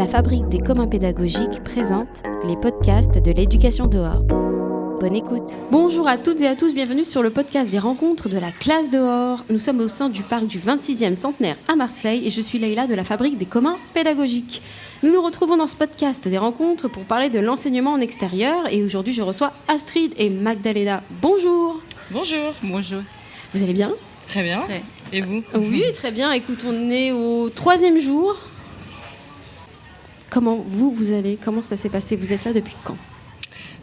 La Fabrique des communs pédagogiques présente les podcasts de l'éducation dehors. Bonne écoute. Bonjour à toutes et à tous, bienvenue sur le podcast des rencontres de la classe dehors. Nous sommes au sein du parc du 26e centenaire à Marseille et je suis Leïla de la Fabrique des communs pédagogiques. Nous nous retrouvons dans ce podcast des rencontres pour parler de l'enseignement en extérieur et aujourd'hui je reçois Astrid et Magdalena. Bonjour. Bonjour. Bonjour. Vous allez bien ? Très bien. Et vous ? Oui, très bien. Écoute, on est au 3e jour. Comment vous allez ? Comment ça s'est passé ? Vous êtes là depuis quand ?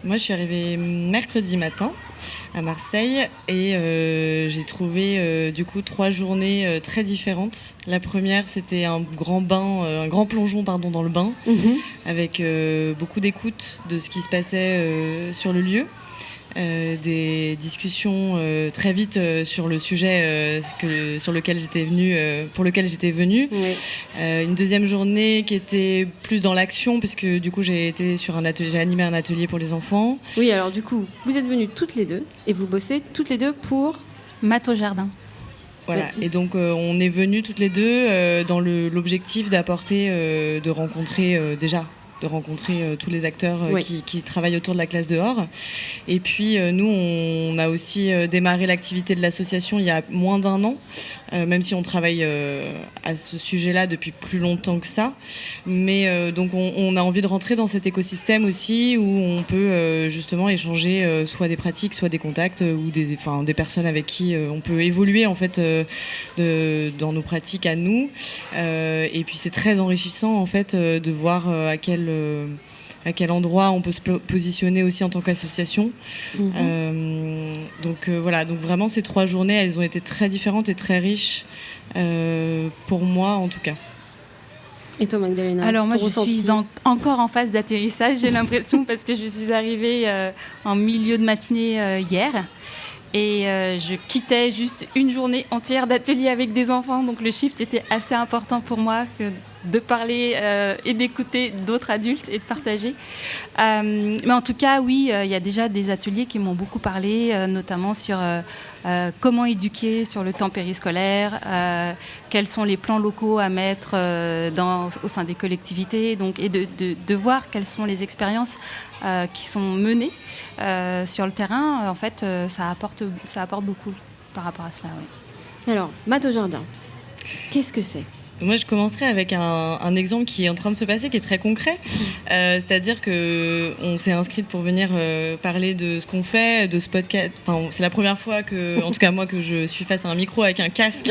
Moi, je suis arrivée mercredi matin à Marseille et j'ai trouvé du coup 3 journées très différentes. La première, c'était un grand plongeon dans le bain, avec beaucoup d'écoute de ce qui se passait sur le lieu. Des discussions très vite sur le sujet pour lequel j'étais venue. Oui. Une deuxième journée qui était plus dans l'action parce que du coup j'ai animé un atelier pour les enfants. Oui, alors du coup vous êtes venues toutes les deux et vous bossez toutes les deux pour Maths au jardin. Voilà, et donc on est venues toutes les deux dans l'objectif de rencontrer tous les acteurs qui travaillent autour de la classe dehors. Et puis nous, on a aussi démarré l'activité de l'association il y a moins d'1 an, même si on travaille à ce sujet-là depuis plus longtemps que ça. Mais donc on a envie de rentrer dans cet écosystème aussi où on peut justement échanger soit des pratiques, soit des contacts ou des personnes avec qui on peut évoluer en fait dans nos pratiques à nous. Et puis c'est très enrichissant en fait de voir à quel endroit on peut se positionner aussi en tant qu'association. Donc vraiment ces 3 journées, elles ont été très différentes et très riches pour moi en tout cas. Et toi Magdalena ? Alors moi je suis encore en phase d'atterrissage, j'ai l'impression, parce que je suis arrivée en milieu de matinée hier. Et je quittais juste une journée entière d'atelier avec des enfants, donc le shift était assez important pour moi de parler et d'écouter d'autres adultes et de partager. Mais en tout cas, oui, il y a déjà des ateliers qui m'ont beaucoup parlé, notamment sur comment éduquer sur le temps périscolaire, quels sont les plans locaux à mettre au sein des collectivités, donc, et de voir quelles sont les expériences qui sont menées sur le terrain. En fait, ça apporte beaucoup par rapport à cela. Oui. Alors, Maths au jardin, qu'est-ce que c'est ? Moi, je commencerai avec un exemple qui est en train de se passer, qui est très concret. C'est-à-dire qu'on s'est inscrite pour venir parler de ce qu'on fait, de ce podcast. Enfin, c'est la première fois en tout cas moi, que je suis face à un micro avec un casque.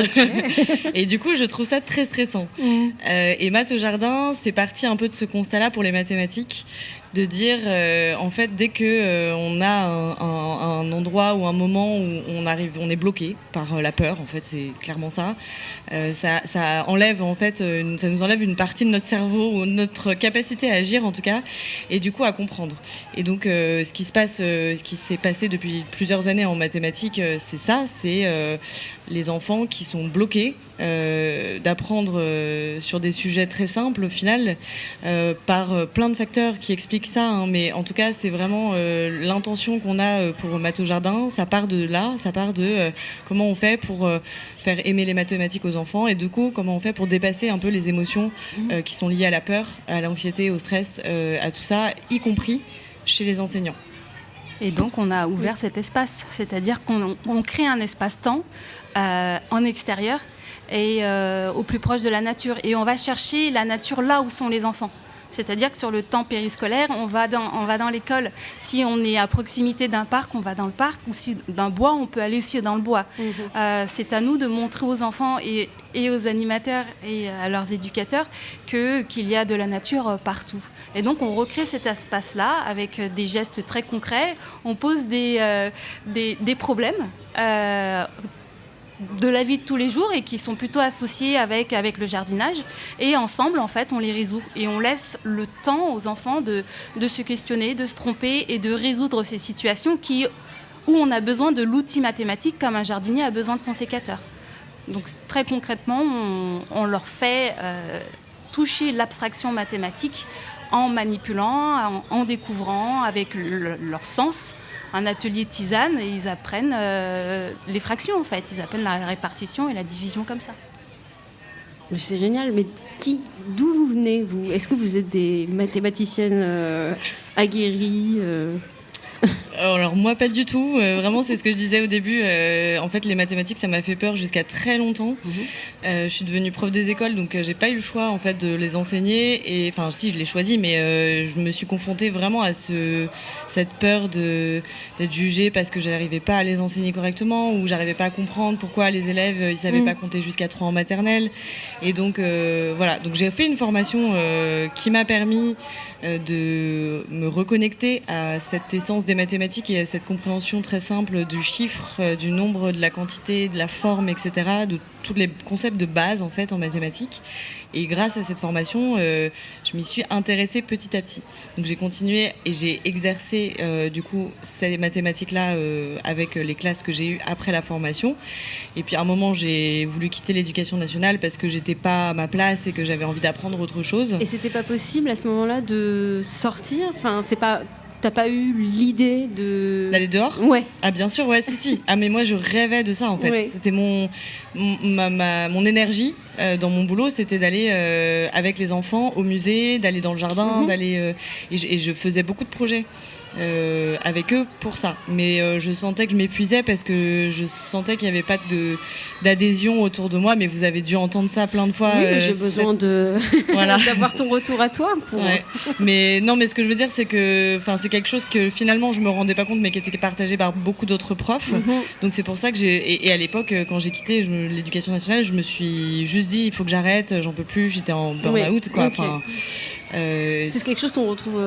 Et du coup, je trouve ça très stressant. Et Maths au jardin, c'est parti un peu de ce constat-là pour les mathématiques, de dire, en fait, dès que on a un endroit ou un moment où on est bloqué par la peur, en fait, c'est clairement ça. Ça enlève, en fait, ça nous enlève une partie de notre cerveau ou notre capacité à agir, en tout cas, et du coup à comprendre. Et donc, ce qui s'est passé depuis plusieurs années en mathématiques, c'est ça, c'est les enfants qui sont bloqués d'apprendre sur des sujets très simples, au final, par plein de facteurs qui expliquent ça, hein, mais en tout cas c'est vraiment l'intention qu'on a pour Maths au jardin. Ça part de là, ça part de comment on fait pour faire aimer les mathématiques aux enfants, et du coup comment on fait pour dépasser un peu les émotions qui sont liées à la peur, à l'anxiété, au stress, à tout ça, y compris chez les enseignants. Et donc on a ouvert cet espace, c'est-à-dire qu'on crée un espace-temps en extérieur et au plus proche de la nature, et on va chercher la nature là où sont les enfants. C'est-à-dire que sur le temps périscolaire, on va dans l'école. Si on est à proximité d'un parc, on va dans le parc, ou si d'un bois, on peut aller aussi dans le bois. C'est à nous de montrer aux enfants et aux animateurs et à leurs éducateurs qu'il y a de la nature partout. Et donc on recrée cet espace-là avec des gestes très concrets. On pose des problèmes de la vie de tous les jours et qui sont plutôt associés avec le jardinage, et ensemble en fait on les résout et on laisse le temps aux enfants de se questionner, de se tromper et de résoudre ces situations où on a besoin de l'outil mathématique comme un jardinier a besoin de son sécateur. Donc très concrètement on leur fait toucher l'abstraction mathématique en manipulant, en découvrant avec leur sens un atelier tisane, et ils apprennent les fractions en fait, ils apprennent la répartition et la division comme ça. Mais c'est génial, mais d'où vous venez, vous ? Est-ce que vous êtes des mathématiciennes aguerries Alors moi pas du tout, vraiment c'est ce que je disais au début, en fait les mathématiques ça m'a fait peur jusqu'à très longtemps. Je suis devenue prof des écoles donc j'ai pas eu le choix en fait de les enseigner, et enfin si je l'ai choisi mais je me suis confrontée vraiment à cette peur d'être jugée parce que j'arrivais pas à les enseigner correctement, ou j'arrivais pas à comprendre pourquoi les élèves ils savaient pas compter jusqu'à 3 en maternelle, et donc voilà, donc j'ai fait une formation qui m'a permis de me reconnecter à cette essence des mathématiques et à cette compréhension très simple du chiffre, du nombre, de la quantité, de la forme, etc., de tous les concepts de base en fait en mathématiques. Et grâce à cette formation, je m'y suis intéressée petit à petit. Donc j'ai continué et j'ai exercé du coup ces mathématiques-là avec les classes que j'ai eues après la formation. Et puis à un moment, j'ai voulu quitter l'éducation nationale parce que j'étais pas à ma place et que j'avais envie d'apprendre autre chose. Et c'était pas possible à ce moment-là de sortir ? Enfin, t'as pas eu l'idée d'aller dehors ? Ouais. Ah bien sûr, ouais, si. Ah mais moi je rêvais de ça en fait. Ouais. C'était mon énergie dans mon boulot, c'était d'aller avec les enfants au musée, d'aller dans le jardin, d'aller et je faisais beaucoup de projets avec eux pour ça. Mais je sentais que je m'épuisais parce que je sentais qu'il n'y avait pas d'adhésion autour de moi. Mais vous avez dû entendre ça plein de fois. Oui, mais j'ai besoin voilà. d'avoir ton retour à toi. Ouais. Mais non, mais ce que je veux dire, c'est que c'est quelque chose que finalement je me rendais pas compte, mais qui était partagé par beaucoup d'autres profs. Donc c'est pour ça que et à l'époque, quand j'ai quitté l'éducation nationale, je me suis juste dit, il faut que j'arrête, j'en peux plus, j'étais en burn-out, quoi. Okay. C'est quelque chose qu'on retrouve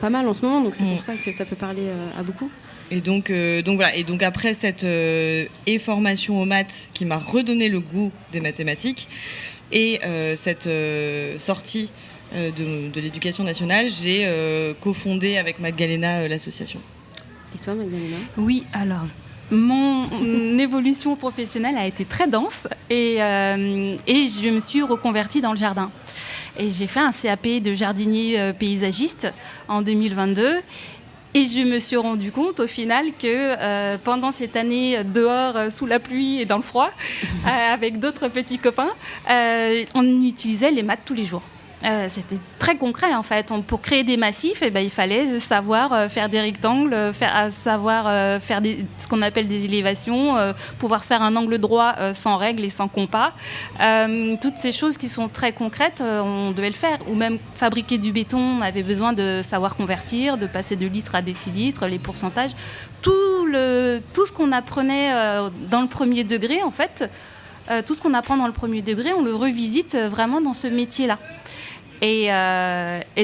pas mal en ce moment, donc c'est pour ça que ça peut parler à beaucoup. Et donc voilà. Et donc après cette formation aux maths qui m'a redonné le goût des mathématiques et cette sortie de l'éducation nationale, j'ai cofondé avec Magdalena l'association. Et toi, Magdalena ? Oui, alors mon évolution professionnelle a été très dense et je me suis reconvertie dans le jardin. Et j'ai fait un CAP de jardinier paysagiste en 2022. Et je me suis rendu compte au final que pendant cette année dehors sous la pluie et dans le froid, avec d'autres petits copains, on utilisait les maths tous les jours. C'était très concret en fait. Pour créer des massifs, il fallait savoir faire des rectangles, savoir faire ce qu'on appelle des élévations, pouvoir faire un angle droit sans règle et sans compas. Toutes ces choses qui sont très concrètes, on devait le faire. Ou même fabriquer du béton, on avait besoin de savoir convertir, de passer de litres à décilitres, les pourcentages. Tout ce qu'on apprenait dans le premier degré, en fait, tout ce qu'on apprend dans le premier degré, on le revisite vraiment dans ce métier-là. Et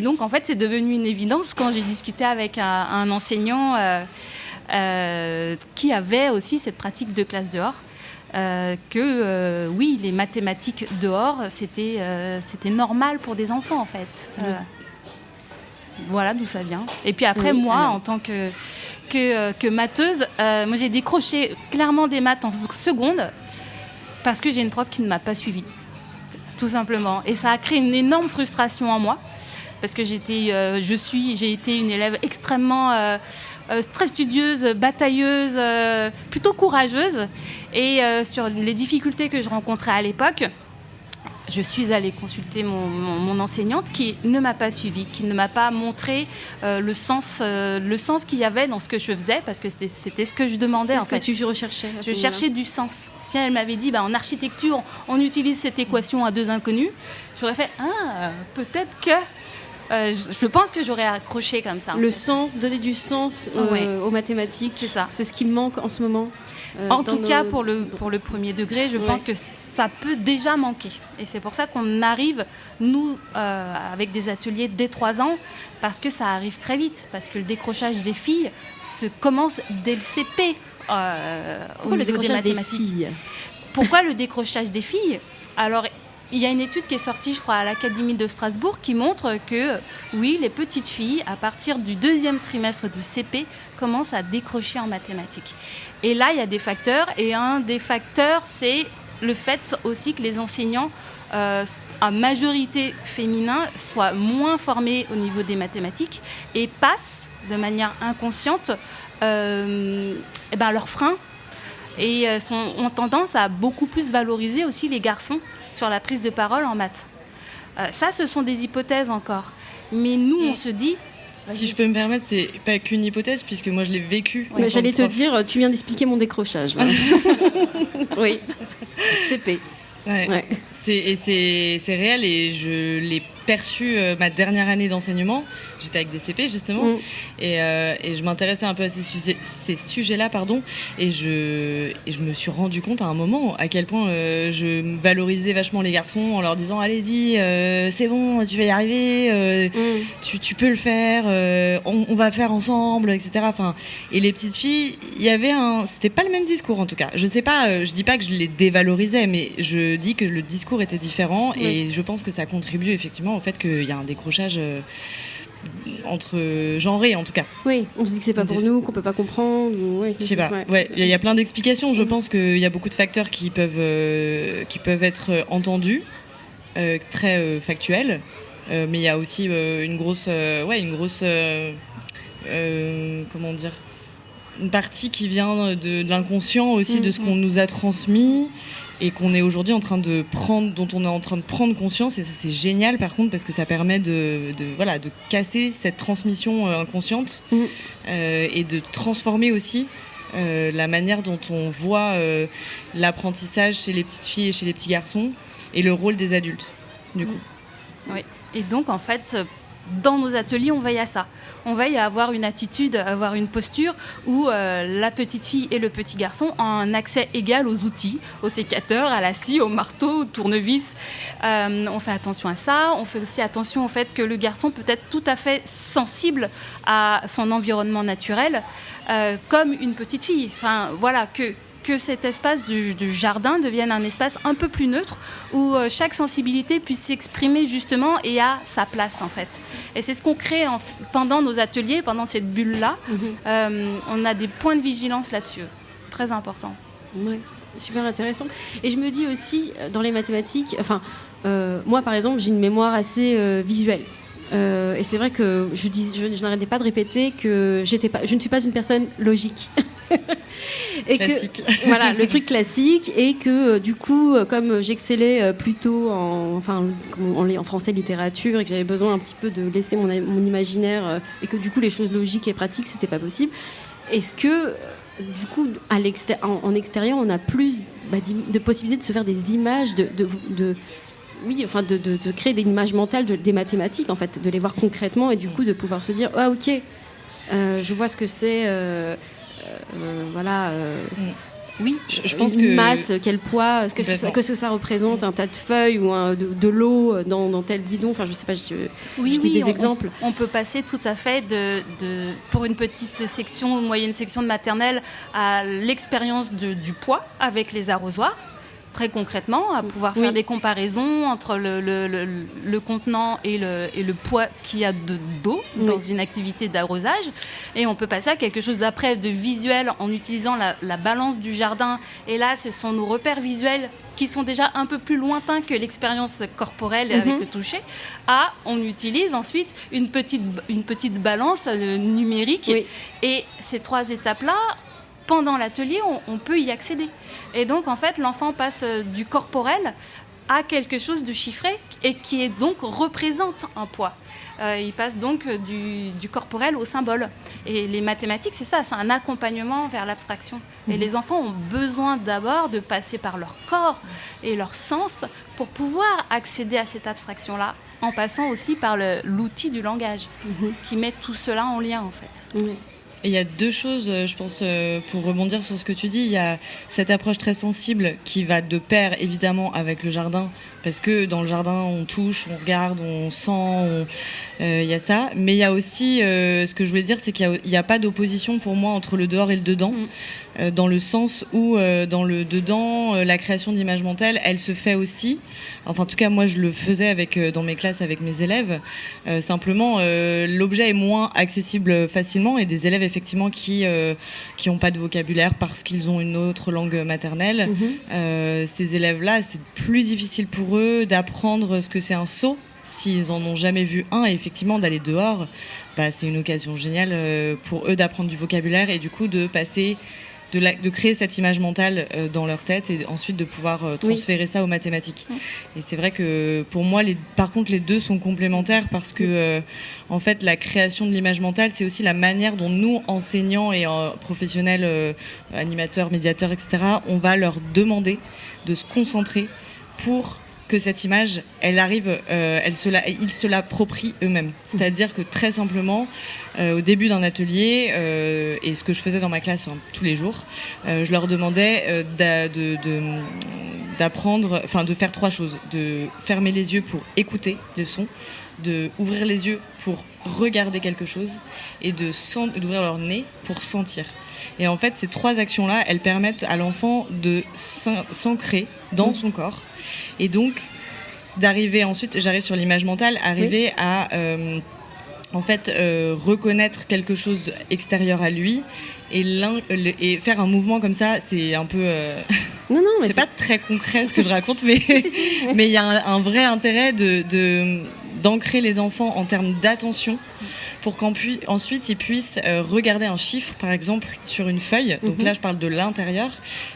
donc, en fait, c'est devenu une évidence quand j'ai discuté avec un enseignant qui avait aussi cette pratique de classe dehors, oui, les mathématiques dehors, c'était normal pour des enfants, en fait. Voilà d'où ça vient. Et puis après, en tant que matheuse, moi, j'ai décroché clairement des maths en seconde parce que j'ai une prof qui ne m'a pas suivie. Tout simplement. Et ça a créé une énorme frustration en moi parce que j'ai été une élève extrêmement très studieuse, batailleuse, plutôt courageuse. Et sur les difficultés que je rencontrais à l'époque, je suis allée consulter mon enseignante qui ne m'a pas suivie, qui ne m'a pas montré le sens qu'il y avait dans ce que je faisais, parce que c'était ce que je demandais. C'est ce que tu recherchais. Je cherchais du sens. Si elle m'avait dit, en architecture, on utilise cette équation à deux inconnus, j'aurais fait, peut-être que... je pense que j'aurais accroché comme ça. Le sens, donner du sens aux mathématiques, c'est ça. C'est ce qui me manque en ce moment. En tout cas, pour le premier degré, je pense que ça peut déjà manquer. Et c'est pour ça qu'on arrive, nous, avec des ateliers dès 3 ans, parce que ça arrive très vite. Parce que le décrochage des filles commence dès le CP au niveau des mathématiques. Pourquoi le décrochage des filles ? Alors, il y a une étude qui est sortie, je crois, à l'Académie de Strasbourg, qui montre que, oui, les petites filles, à partir du 2e trimestre du CP, commencent à décrocher en mathématiques. Et là, il y a des facteurs. Et un des facteurs, c'est le fait aussi que les enseignants, à majorité féminin, soient moins formés au niveau des mathématiques et passent, de manière inconsciente, leurs freins. Et ont tendance à beaucoup plus valoriser aussi les garçons sur la prise de parole en maths. Ça, ce sont des hypothèses encore. Mais nous, on se dit... Si je peux me permettre, c'est pas qu'une hypothèse, puisque moi je l'ai vécu. Mais j'allais te dire, tu viens d'expliquer mon décrochage. Là. Oui, CP. Ouais. C'est réel et je l'ai perçu ma dernière année d'enseignement. J'étais avec des CP justement et je m'intéressais un peu à ces sujets-là, et je me suis rendu compte à un moment à quel point je valorisais vachement les garçons en leur disant allez-y, c'est bon, tu vas y arriver, tu peux le faire, on va faire ensemble, etc. Et les petites filles, c'était pas le même discours en tout cas. Je sais pas, je dis pas que je les dévalorisais, mais je dis que le discours était différent et je pense que ça contribue effectivement au fait qu'il y a un décrochage entre genrés en tout cas. Oui, on se dit que c'est pas pour nous, qu'on peut pas comprendre. Je sais pas. Ouais, il y a plein d'explications. Je pense qu'il y a beaucoup de facteurs qui peuvent être entendus, très factuels, mais il y a aussi une grosse comment dire, une partie qui vient de l'inconscient aussi, de ce qu'on nous a transmis. Et qu'on est aujourd'hui dont on est en train de prendre conscience, et ça c'est génial par contre parce que ça permet de casser cette transmission inconsciente et de transformer aussi la manière dont on voit l'apprentissage chez les petites filles et chez les petits garçons et le rôle des adultes du coup. Oui. Et donc en fait, dans nos ateliers, on veille à ça. On veille à avoir une attitude, à avoir une posture où la petite fille et le petit garçon ont un accès égal aux outils, au sécateur, à la scie, au marteau, au tournevis. On fait attention à ça. On fait aussi attention au fait que le garçon peut être tout à fait sensible à son environnement naturel, comme une petite fille. Enfin, voilà, que cet espace du jardin devienne un espace un peu plus neutre où chaque sensibilité puisse s'exprimer justement et à sa place en fait. Et c'est ce qu'on crée pendant nos ateliers, pendant cette bulle-là. On a des points de vigilance là-dessus, très important. Ouais, super intéressant. Et je me dis aussi, dans les mathématiques, moi par exemple, j'ai une mémoire assez visuelle. Et c'est vrai que je n'arrêtais pas de répéter que je ne suis pas une personne logique. Et classique. Voilà, le truc classique, et que du coup, comme j'excellais plutôt en français littérature et que j'avais besoin un petit peu de laisser mon imaginaire et que du coup les choses logiques et pratiques c'était pas possible. Est-ce que du coup en extérieur on a plus de possibilités de se faire des images de créer des images mentales des mathématiques, en fait, de les voir concrètement et du coup de pouvoir se dire ah ok, je vois ce que c'est, oui, je pense une masse, quel poids, que ça représente, un tas de feuilles ou de l'eau dans tel bidon. Enfin, je sais pas, je dis des exemples. On peut passer tout à fait pour une petite section ou moyenne section de maternelle à l'expérience du poids avec les arrosoirs. Très concrètement, à pouvoir faire des comparaisons entre le contenant et le poids qu'il y a d'eau dans une activité d'arrosage. Et on peut passer à quelque chose d'après de visuel en utilisant la balance du jardin. Et là, ce sont nos repères visuels qui sont déjà un peu plus lointains que l'expérience corporelle avec le toucher. On utilise ensuite une petite balance numérique. Oui. Et ces trois étapes-là, pendant l'atelier, on peut y accéder. Et donc, en fait, l'enfant passe du corporel à quelque chose de chiffré et qui est donc représente un poids. Il passe donc du corporel au symbole. Et les mathématiques, c'est ça, c'est un accompagnement vers l'abstraction. Et les enfants ont besoin d'abord de passer par leur corps et leur sens pour pouvoir accéder à cette abstraction-là, en passant aussi par l'outil du langage, qui met tout cela en lien, en fait. Et il y a deux choses, je pense, pour rebondir sur ce que tu dis. Il y a cette approche très sensible qui va de pair, évidemment, avec le jardin. Parce que dans le jardin, on touche, on regarde, on sent, il y a ça. Mais il y a aussi, ce que je voulais dire, c'est qu'il n'y a pas d'opposition pour moi entre le dehors et le dedans. Dans le sens où, dans le dedans, la création d'images mentales, elle se fait aussi. Enfin, en tout cas, moi, je le faisais dans mes classes avec mes élèves. Simplement, l'objet est moins accessible facilement. Et des élèves, effectivement, qui n'ont pas de vocabulaire parce qu'ils ont une autre langue maternelle. Ces élèves-là, c'est plus difficile pour eux d'apprendre ce que c'est un seau s'ils en ont jamais vu un. Et effectivement, d'aller dehors, c'est une occasion géniale pour eux d'apprendre du vocabulaire et du coup de de créer cette image mentale dans leur tête et ensuite de pouvoir transférer ça aux mathématiques. Et c'est vrai que pour moi, par contre, les deux sont complémentaires parce que en fait, la création de l'image mentale, c'est aussi la manière dont nous, enseignants et professionnels, animateurs, médiateurs, etc., on va leur demander de se concentrer pour que cette image, elle arrive, ils se l'approprient eux-mêmes. C'est-à-dire que très simplement, au début d'un atelier, et ce que je faisais dans ma classe tous les jours, je leur demandais d'apprendre, enfin de faire 3 choses. De fermer les yeux pour écouter le son, de ouvrir les yeux pour regarder quelque chose et d'ouvrir leur nez pour sentir. Et en fait, ces 3 actions-là, elles permettent à l'enfant de s'ancrer dans son corps. Et donc, d'arriver ensuite, j'arrive sur l'image mentale, arriver à reconnaître quelque chose extérieur à lui et faire un mouvement comme ça, c'est un peu... Non, mais c'est pas très concret ce que je raconte, mais mais il y a un vrai intérêt d'ancrer les enfants en termes d'attention pour qu'ensuite ils puissent regarder un chiffre, par exemple, sur une feuille. Donc là, je parle de l'intérieur.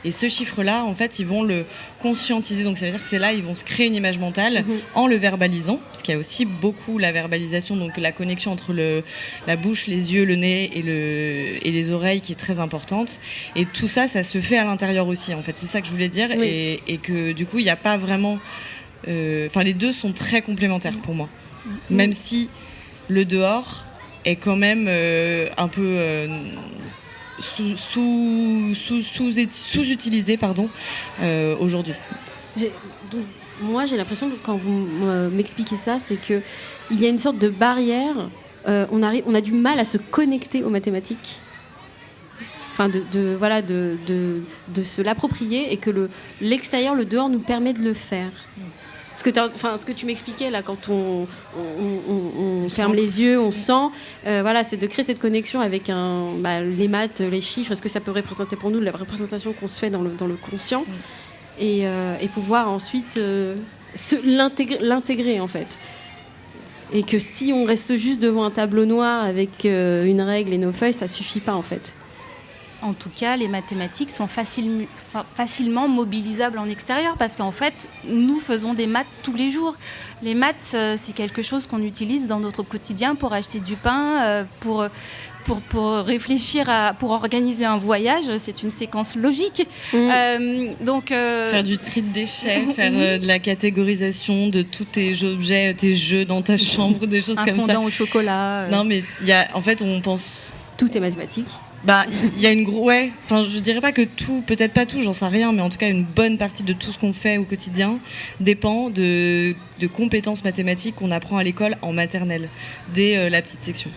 Et ce chiffre-là, en fait, ils vont le conscientiser. Donc ça veut dire que c'est là, ils vont se créer une image mentale en le verbalisant, parce qu'il y a aussi beaucoup la verbalisation, donc la connexion entre la bouche, les yeux, le nez et les oreilles qui est très importante. Et tout ça, ça se fait à l'intérieur aussi, en fait. C'est ça que je voulais dire. Oui. Et que du coup, il n'y a pas vraiment... les deux sont très complémentaires pour moi. Même si le dehors est quand même un peu sous-utilisé aujourd'hui. Donc, moi, j'ai l'impression que quand vous m'expliquez ça, c'est qu'il y a une sorte de barrière. On a du mal à se connecter aux mathématiques. Enfin, de se l'approprier et que l'extérieur, le dehors, nous permet de le faire. Ce que tu m'expliquais là, quand on ferme les yeux, on sent, c'est de créer cette connexion avec les maths, les chiffres, ce que ça peut représenter pour nous, la représentation qu'on se fait dans le conscient, et pouvoir ensuite l'intégrer en fait. Et que si on reste juste devant un tableau noir avec une règle et nos feuilles, ça suffit pas en fait. En tout cas, les mathématiques sont facilement mobilisables en extérieur parce qu'en fait, nous faisons des maths tous les jours. Les maths, c'est quelque chose qu'on utilise dans notre quotidien pour acheter du pain, pour réfléchir pour organiser un voyage. C'est une séquence logique. Faire du tri de déchets, faire de la catégorisation de tous tes objets, tes jeux dans ta chambre, des choses comme ça. Un fondant au chocolat. Non, mais en fait, on pense... Tout est mathématique. Il y a je dirais pas que tout, peut-être pas tout, j'en sais rien, mais en tout cas une bonne partie de tout ce qu'on fait au quotidien dépend de compétences mathématiques qu'on apprend à l'école en maternelle, dès la petite section.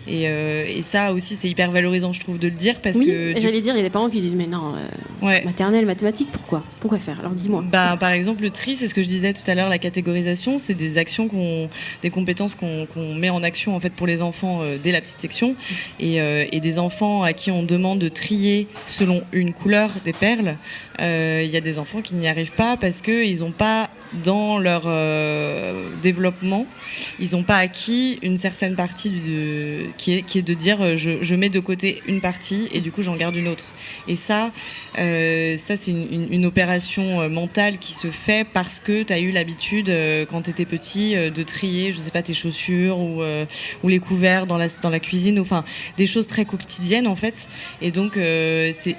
Et ça aussi, c'est hyper valorisant, je trouve, de le dire parce que... j'allais dire, il y a des parents qui disent mais non, maternelle, mathématiques, pourquoi faire? Alors dis-moi. Par exemple, le tri, c'est ce que je disais tout à l'heure, la catégorisation, c'est des actions des compétences qu'on met en action en fait pour les enfants dès la petite section, et des enfants à qui on demande de trier selon une couleur des perles. Il y a des enfants qui n'y arrivent pas parce que ils n'ont pas dans leur développement, ils n'ont pas acquis une certaine partie qui est de dire je mets de côté une partie et du coup j'en garde une autre. Et ça c'est une opération mentale qui se fait parce que tu as eu l'habitude quand tu étais petit de trier, je sais pas, tes chaussures ou les couverts dans la cuisine, enfin des choses très quotidiennes en fait. Et donc c'est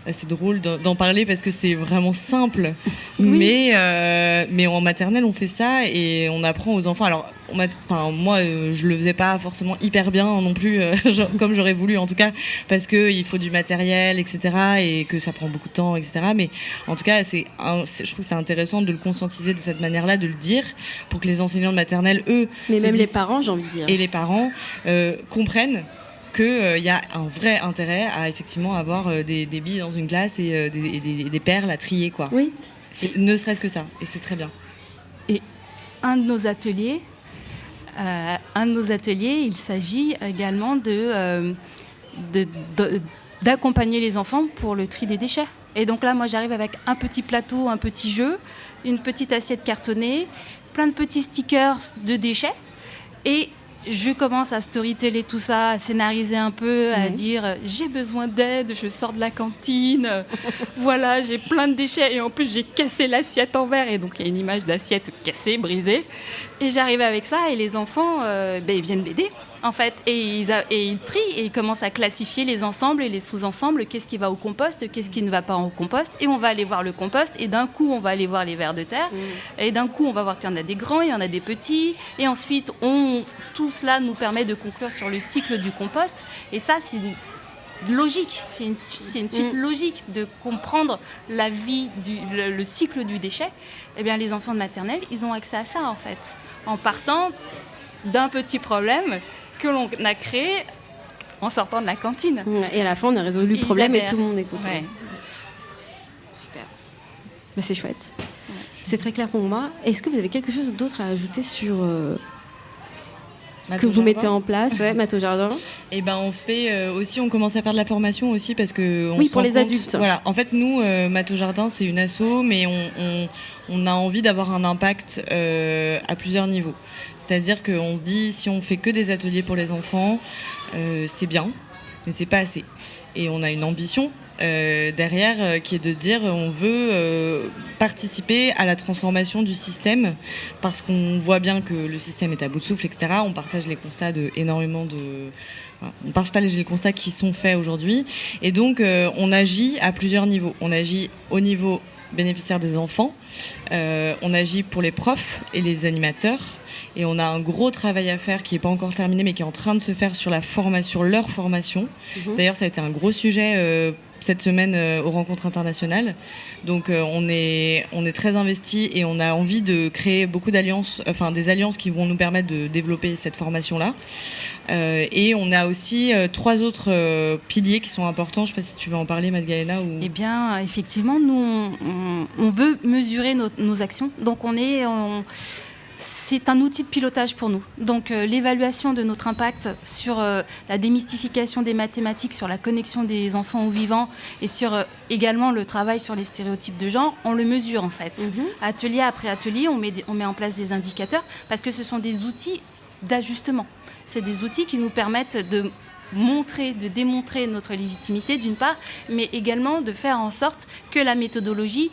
assez drôle d'en parler parce que c'est vraiment simple. Oui. Mais en maternelle, on fait ça et on apprend aux enfants. Alors, moi, je le faisais pas forcément hyper bien non plus, comme j'aurais voulu en tout cas, parce qu'il faut du matériel, etc. et que ça prend beaucoup de temps, etc. Mais en tout cas, je trouve que c'est intéressant de le conscientiser de cette manière-là, de le dire, pour que les enseignants de maternelle, eux... Mais même les parents, j'ai envie de dire. Et les parents comprennent qu'il y a un vrai intérêt à effectivement avoir des billes dans une classe et des perles à trier, quoi. Oui. Ne serait-ce que ça, et c'est très bien. Et un de nos ateliers, il s'agit également d'accompagner les enfants pour le tri des déchets. Et donc là, moi, j'arrive avec un petit plateau, un petit jeu, une petite assiette cartonnée, plein de petits stickers de déchets, et je commence à storyteller tout ça, à scénariser un peu, à dire j'ai besoin d'aide, je sors de la cantine, voilà, j'ai plein de déchets et en plus j'ai cassé l'assiette en verre et donc il y a une image d'assiette cassée, brisée. Et j'arrive avec ça et les enfants, ils viennent m'aider. En fait, et ils trient et ils commencent à classifier les ensembles et les sous-ensembles, qu'est-ce qui va au compost, qu'est-ce qui ne va pas au compost, et on va aller voir le compost, et d'un coup on va aller voir les vers de terre, et d'un coup on va voir qu'il y en a des grands, il y en a des petits, et ensuite tout cela nous permet de conclure sur le cycle du compost, et ça c'est logique, c'est une suite logique de comprendre la vie, le cycle du déchet. Eh bien les enfants de maternelle, ils ont accès à ça en fait, en partant d'un petit problème que l'on a créé en sortant de la cantine. Et à la fin, on a résolu le problème et tout le monde est content. Ouais. Super. Bah, c'est chouette. Ouais. C'est très clair pour moi. Est-ce que vous avez quelque chose d'autre à ajouter sur ce que vous mettez en place, Maths au jardin? Et ben on fait aussi, on commence à faire de la formation aussi parce que pour les adultes. Voilà, en fait nous, Maths au jardin, c'est une asso, mais on a envie d'avoir un impact à plusieurs niveaux. C'est-à-dire qu'on se dit, si on fait que des ateliers pour les enfants, c'est bien, mais c'est pas assez. Et on a une ambition derrière qui est de dire on veut participer à la transformation du système parce qu'on voit bien que le système est à bout de souffle, etc. On partage les constats on partage les constats qui sont faits aujourd'hui. Et donc, on agit à plusieurs niveaux. On agit au niveau bénéficiaire des enfants, on agit pour les profs et les animateurs. Et on a un gros travail à faire qui n'est pas encore terminé, mais qui est en train de se faire sur leur formation. D'ailleurs, ça a été un gros sujet cette semaine aux rencontres internationales. Donc, on est très investis et on a envie de créer beaucoup d'alliances, des alliances qui vont nous permettre de développer cette formation-là. Et on a aussi 3 autres piliers qui sont importants. Je ne sais pas si tu veux en parler, Magdalena. Eh bien, effectivement, nous, on veut mesurer nos actions. Donc, c'est un outil de pilotage pour nous. Donc l'évaluation de notre impact sur la démystification des mathématiques, sur la connexion des enfants au vivant et sur également le travail sur les stéréotypes de genre, on le mesure en fait. Atelier après atelier, on met en place des indicateurs parce que ce sont des outils d'ajustement. C'est des outils qui nous permettent de démontrer notre légitimité d'une part, mais également de faire en sorte que la méthodologie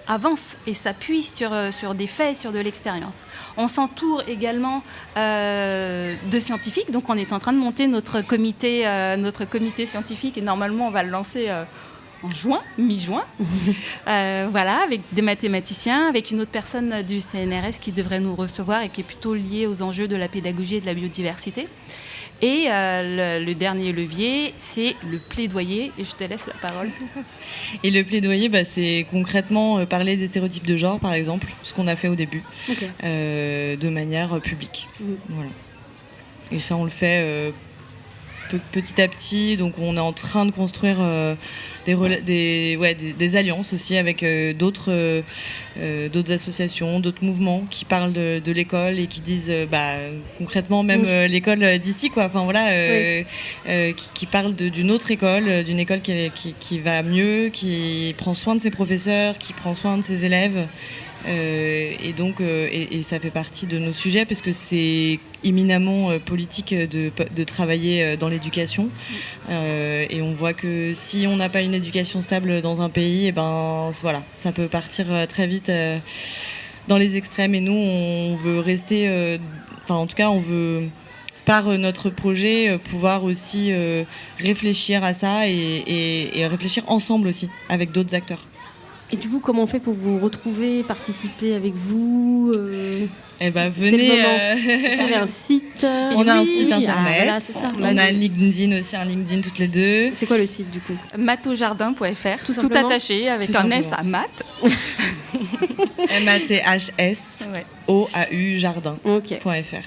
avance et s'appuie sur des faits, sur de l'expérience. On s'entoure également de scientifiques, donc on est en train de monter notre comité scientifique et normalement on va le lancer en mi-juin, avec des mathématiciens, avec une autre personne du CNRS qui devrait nous recevoir et qui est plutôt liée aux enjeux de la pédagogie et de la biodiversité. Et le dernier levier, c'est le plaidoyer. Et je te laisse la parole. Et le plaidoyer, c'est concrètement parler des stéréotypes de genre, par exemple, ce qu'on a fait au début, de manière publique. Voilà. Et ça, on le fait petit à petit. Donc, on est en train de construire des alliances aussi avec d'autres associations, d'autres mouvements qui parlent de l'école et qui disent concrètement même l'école d'ici qui parle d'une autre école, d'une école qui va mieux, qui prend soin de ses professeurs, qui prend soin de ses élèves. Et donc ça fait partie de nos sujets parce que c'est éminemment politique de travailler dans l'éducation et on voit que si on n'a pas une éducation stable dans un pays, ça peut partir très vite dans les extrêmes et nous on veut rester en tout cas on veut par notre projet pouvoir aussi réfléchir à ça et réfléchir ensemble aussi avec d'autres acteurs. Et du coup, comment on fait pour vous retrouver, participer avec vous venez. Vous avez un site. On a un site internet. On a un LinkedIn aussi, un LinkedIn toutes les deux. C'est quoi le site du coup? mathsaujardin.fr. Tout attaché avec un S à maths. MATHSOAU jardin.fr.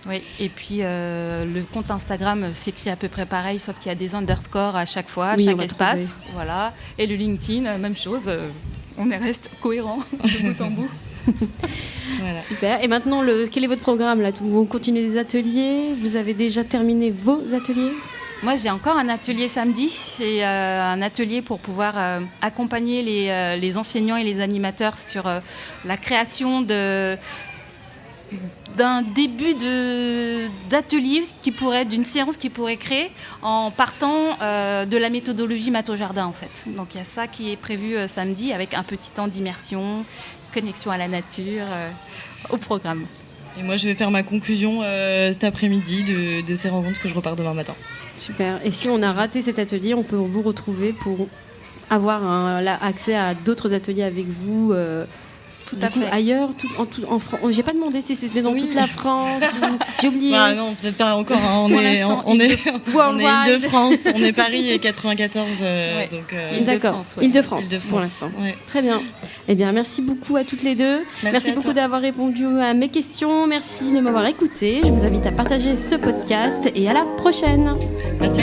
Oui, et puis le compte Instagram s'écrit à peu près pareil, sauf qu'il y a des underscores à chaque fois, à chaque espace. Voilà. Et le LinkedIn, même chose, on reste cohérent de bout en bout. Voilà. Super. Et maintenant, quel est votre programme là? Vous continuez des ateliers? Vous avez déjà terminé vos ateliers? Moi, j'ai encore un atelier samedi. C'est un atelier pour pouvoir accompagner les enseignants et les animateurs sur la création d'un début d'atelier d'une séance qui pourrait créer en partant de la méthodologie Maths Jardin en fait. Donc il y a ça qui est prévu samedi avec un petit temps d'immersion, connexion à la nature au programme. Et moi je vais faire ma conclusion cet après-midi de ces rencontres que je repars demain matin. Super. Et si on a raté cet atelier, on peut vous retrouver pour avoir accès à d'autres ateliers avec vous tout à fait. Ailleurs, en France. J'ai pas demandé si c'était dans toute la France. J'ai oublié. Bah non, peut-être pas encore. Hein. On est Île-de-France, on est Paris et 94. Ouais. Donc, d'accord. Île-de-France pour l'instant. Ouais. Très bien. Eh bien, merci beaucoup à toutes les deux. Merci beaucoup d'avoir répondu à mes questions. Merci de m'avoir écouté. Je vous invite à partager ce podcast et à la prochaine. Merci.